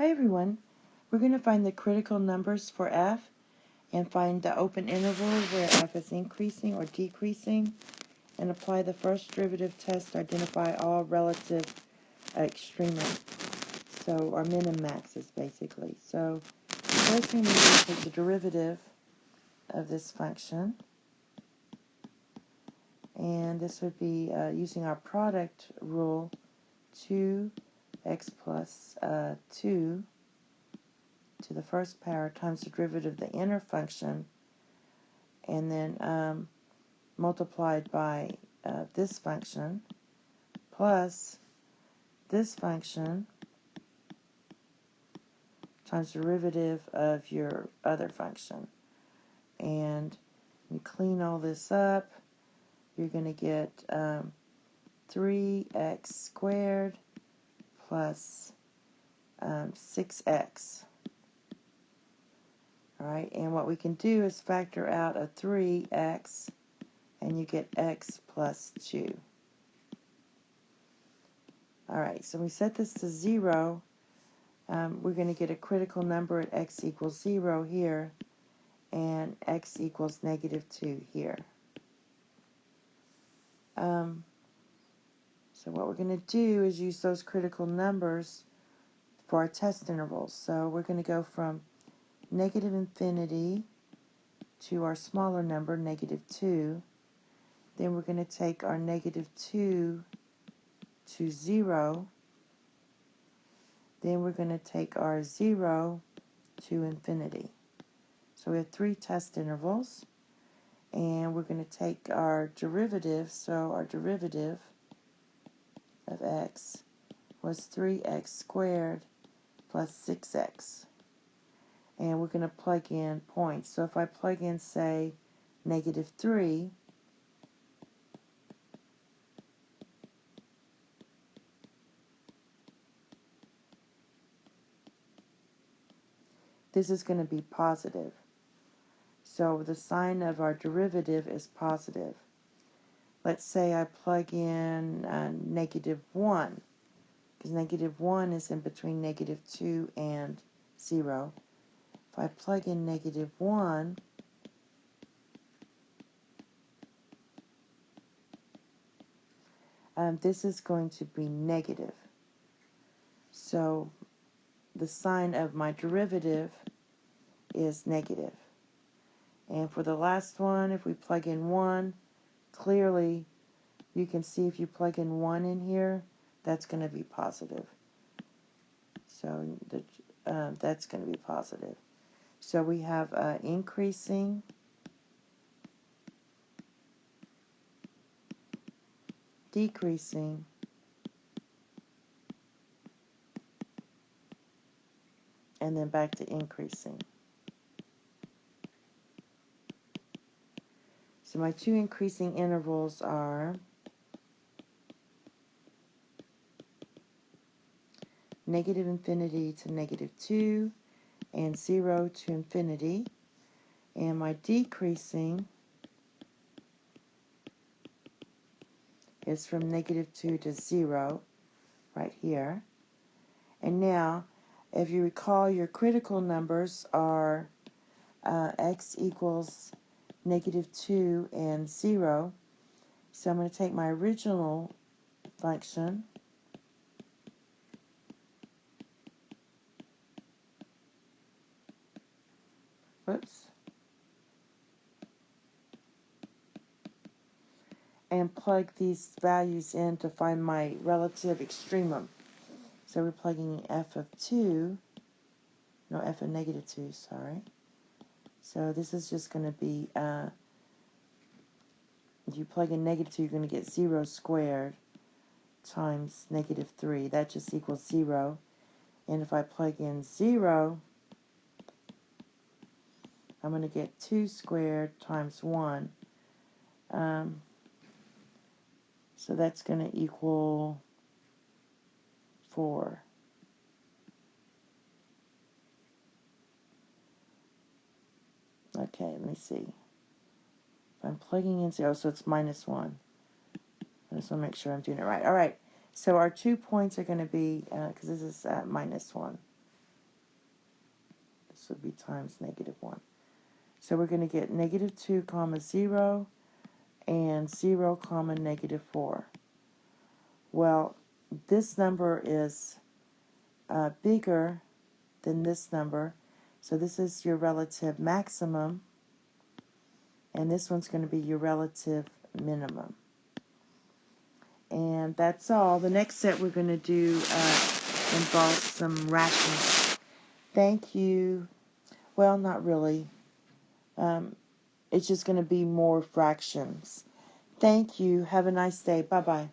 Hi everyone, we're going to find the critical numbers for f and find the open interval where f is increasing or decreasing and apply the first derivative test to identify all relative extremum. So our min and maxes basically. So the first thing we do is take the derivative of this function, and this would be using our product rule 2x plus 2 to the first power times the derivative of the inner function, and then multiplied by this function plus this function times the derivative of your other function. And you clean all this up, you're going to get 3x squared plus 6x. Alright, and what we can do is factor out a 3x, and you get x plus 2. Alright, so we set this to 0. We're going to get a critical number at x equals 0 here, and x equals negative 2 here. So what we're going to do is use those critical numbers for our test intervals. So we're going to go from negative infinity to our smaller number, negative 2. Then we're going to take our negative 2 to 0. Then we're going to take our 0 to infinity. So we have 3 test intervals. And we're going to take our derivative. So our derivative of x was 3x squared plus 6x. And we're going to plug in points. So if I plug in, say, negative 3, this is going to be positive. So the sign of our derivative is positive. Let's say I plug in negative 1, because negative 1 is in between negative 2 and 0. If I plug in negative 1, this is going to be negative. So the sign of my derivative is negative. And for the last one, if we plug in 1, clearly you can see if you plug in 1 in here, that's going to be positive. So that's going to be positive. So we have increasing, decreasing, and then back to increasing. So my 2 increasing intervals are negative infinity to negative 2 and 0 to infinity. And my decreasing is from negative 2 to 0 right here. And now, if you recall, your critical numbers are x equals negative 2 and 0. So I'm going to take my original function, and plug these values in to find my relative extremum. So we're plugging in f of 2, no, f of negative 2, sorry. So this is just going to be, if you plug in negative 2, you're going to get 0 squared times negative 3. That just equals 0. And if I plug in 0, I'm going to get 2 squared times 1. So that's going to equal 4. Okay, let me see. If I'm plugging in 0, so it's minus 1. I just want to make sure I'm doing it right. All right, so our 2 points are going to be, because this is minus 1. So it would be times negative 1. So we're going to get negative 2 comma 0 and 0 comma negative 4. Well, this number is bigger than this number. So this is your relative maximum. And this one's going to be your relative minimum. And that's all. The next set we're going to do involves some rationing. Thank you. Well, not really. It's just going to be more fractions. Thank you. Have a nice day. Bye-bye.